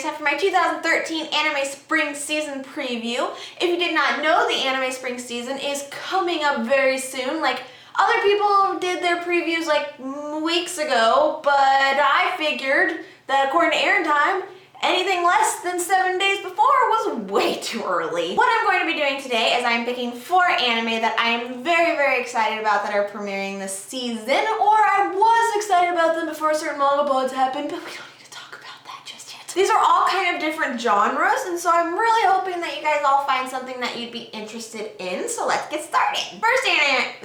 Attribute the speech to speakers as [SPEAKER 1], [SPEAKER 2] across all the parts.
[SPEAKER 1] time for my 2013 anime spring season preview. If you did not know, the anime spring season is coming up very soon. Like, other people did their previews like weeks ago, but I figured that according to Erin time, anything less than 7 days before was way too early. What I'm going to be doing today is I'm picking 4 anime that I am very, very excited about that are premiering this season, or I was excited about them before certain manga pods happened, but we don't need to talk about that just yet. These are all kind of different genres, and so I'm really hoping that you guys all find something that you'd be interested in, so let's get started. First anime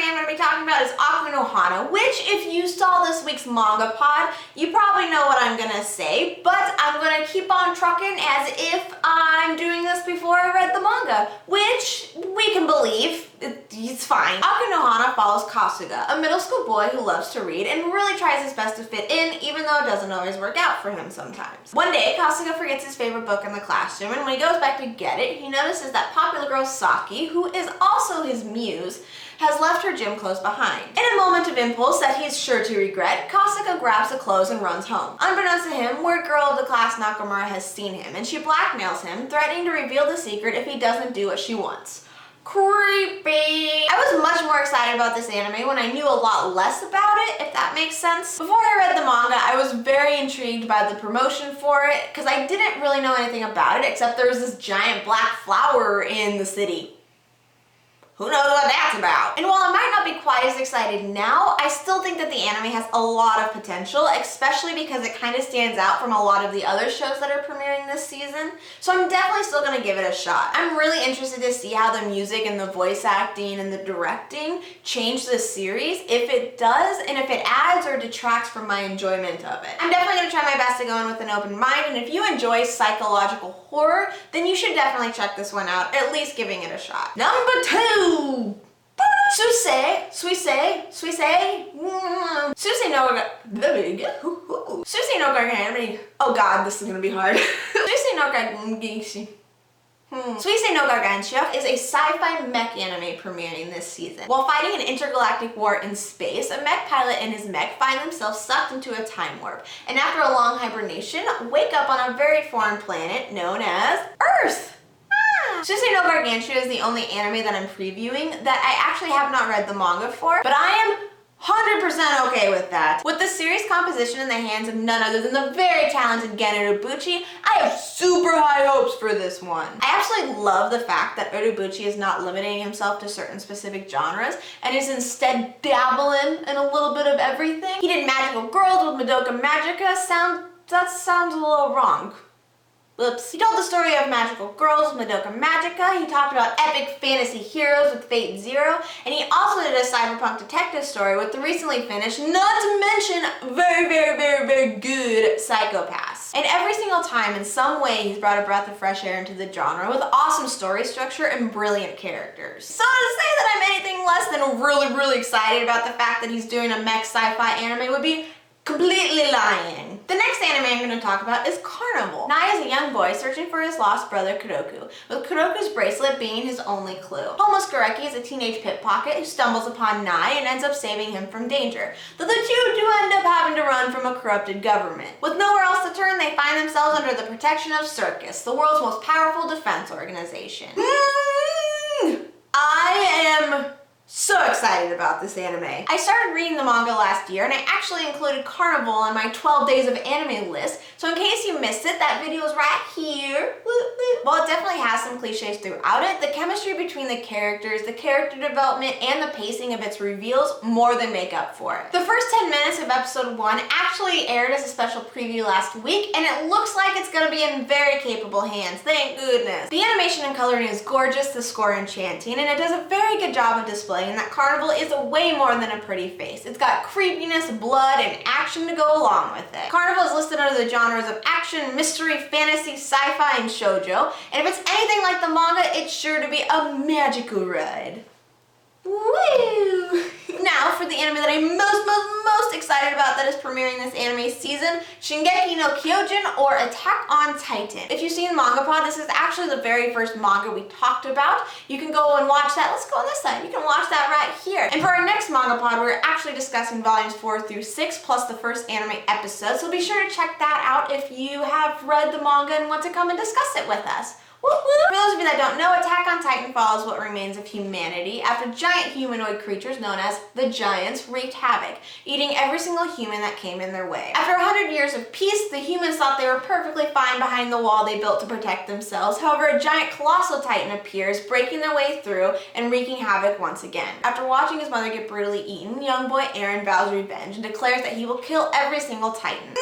[SPEAKER 1] I'm going to be talking about is Hana, which if you saw this week's manga pod, you probably know what I'm going to say, but I'm going to keep on trucking as if I'm doing this before I read the manga, which we can believe. It's fine. Hana follows Kasuga, a middle school boy who loves to read and really tries his best to fit in, even though it doesn't always work out for him sometimes. One day, Kasuga forgets his favorite book in the classroom, and when he goes back to get it, he notices that popular girl Saki, who is also his muse, has left her gym clothes behind. In a moment of impulse that he's sure to regret, Kasuga grabs the clothes and runs home. Unbeknownst to him, word girl of the class Nakamura has seen him, and she blackmails him, threatening to reveal the secret if he doesn't do what she wants. Creepy. I was much more excited about this anime when I knew a lot less about it, if that makes sense. Before I read the manga, I was very intrigued by the promotion for it, because I didn't really know anything about it, except there was this giant black flower in the city. Who knows what that's about? And while I might not be quite as excited now, I still think that the anime has a lot of potential, especially because it kind of stands out from a lot of the other shows that are premiering this season. So I'm definitely still gonna give it a shot. I'm really interested to see how the music and the voice acting and the directing change this series, if it does, and if it adds or detracts from my enjoyment of it. I'm definitely gonna try my best to go in with an open mind, and if you enjoy psychological horror, then you should definitely check this one out, at least giving it a shot. Number 2! Suisei no Gargantia. Oh god, this is gonna be hard. Suisei no Gargantia is a sci-fi mech anime premiering this season. While fighting an intergalactic war in space, a mech pilot and his mech find themselves sucked into a time warp, and after a long hibernation, wake up on a very foreign planet known as Earth. Suisei no Gargantia is the only anime that I'm previewing that I actually have not read the manga for, but I am 100% okay with that. With the series composition in the hands of none other than the very talented Gen Urobuchi, I have super high hopes for this one. I absolutely love the fact that Urobuchi is not limiting himself to certain specific genres and is instead dabbling in a little bit of everything. He did Magical Girls with Madoka Magica. That sounds a little wrong. Oops. He told the story of Magical Girls with Madoka Magica, he talked about epic fantasy heroes with Fate Zero, and he also did a cyberpunk detective story with the recently finished, not to mention very good Psycho-Pass. And every single time, in some way, he's brought a breath of fresh air into the genre with awesome story structure and brilliant characters. So to say that I'm anything less than really excited about the fact that he's doing a mech sci-fi anime would be completely lying. The next anime I'm going to talk about is Karneval. Nai is a young boy searching for his lost brother Kuroku, with Kuroku's bracelet being his only clue. Homeless Gareki is a teenage pickpocket who stumbles upon Nai and ends up saving him from danger, though the two do end up having to run from a corrupted government. With nowhere else to turn, they find themselves under the protection of Circus, the world's most powerful defense organization. I am so excited about this anime. I started reading the manga last year, and I actually included Karneval on my 12 days of anime list, so in case you missed it, that video is right here. While it definitely has some cliches throughout it, the chemistry between the characters, the character development, and the pacing of its reveals more than make up for it. The first 10 minutes of episode 1 actually aired as a special preview last week, and it looks like it's gonna be in very capable hands, thank goodness. The animation and coloring is gorgeous, the score enchanting, and it does a very good job of displaying that Karneval is way more than a pretty face. It's got creepiness, blood, and action to go along with it. Karneval is listed under the genres of action, mystery, fantasy, sci-fi, and shoujo, and if it's anything like the manga, it's sure to be a magical ride. Woo! Now for the anime that I'm most excited about that is premiering this anime season, Shingeki no Kyojin, or Attack on Titan. If you've seen Manga Pod, this is actually the very first manga we talked about. You can go and watch that. Let's go on this side. You can watch that right here. And for our next Manga Pod, we're actually discussing volumes 4 through 6 plus the first anime episode. So be sure to check that out if you have read the manga and want to come and discuss it with us. Woo woo. For those of you that don't know, Attack on Titan follows what remains of humanity after giant humanoid creatures known as the Giants wreaked havoc, eating every single human that came in their way. After 100 years of peace, the humans thought they were perfectly fine behind the wall they built to protect themselves. However, a giant colossal titan appears, breaking their way through and wreaking havoc once again. After watching his mother get brutally eaten, young boy Eren vows revenge and declares that he will kill every single titan.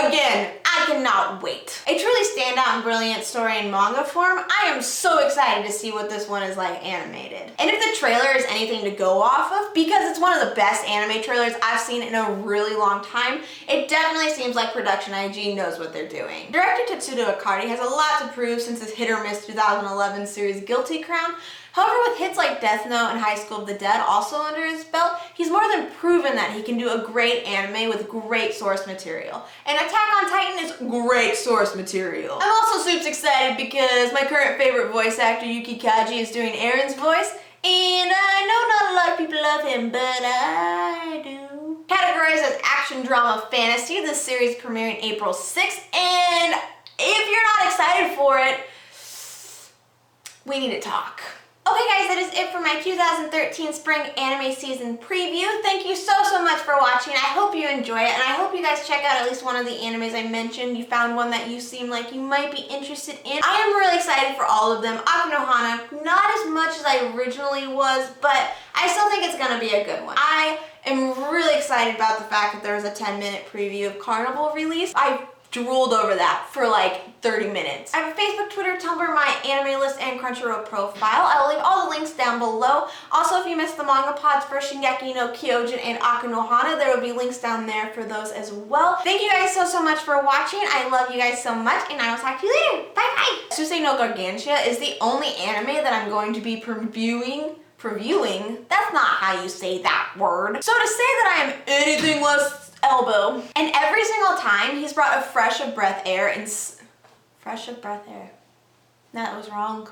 [SPEAKER 1] Again, I cannot wait. A truly standout and brilliant story in manga form. I am so excited to see what this one is like animated. And if the trailer is anything to go off of, because it's one of the best anime trailers I've seen in a really long time, it definitely seems like Production IG knows what they're doing. Director Tetsudo Akari has a lot to prove since his hit or miss 2011 series Guilty Crown. However, with hits like Death Note and High School of the Dead also under his belt, he's more than proven that he can do a great anime with great source material. And Attack on Titan is great source material. I'm also super excited because my current favorite voice actor, Yuki Kaji, is doing Eren's voice, and I know not a lot of people love him, but I do. Categorized as action, drama, fantasy, this series premiering April 6th, and if you're not excited for it, we need to talk. Okay guys, that is it for my 2013 spring anime season preview. Thank you so much for watching. I hope you enjoy it, and I hope you guys check out at least one of the animes I mentioned. You found one that you seem like you might be interested in. I am really excited for all of them. Hana, not as much as I originally was, but I still think it's gonna be a good one. I am really excited about the fact that there was a 10-minute preview of Karneval release. I drooled over that for like 30 minutes. I have a Facebook, Twitter, Tumblr, my anime list, and Crunchyroll profile. I will leave all the links down below. Also, if you missed the manga pods for Shingeki no Kyojin and Hana, there will be links down there for those as well. Thank you guys so much for watching. I love you guys so much, and I will talk to you later. Bye bye. Suisei no Gargantia is the only anime that I'm going to be previewing. That's not how you say that word. So to say that I am anything less elbow, and every single time he's brought a fresh of breath air and fresh of breath air. That was wrong.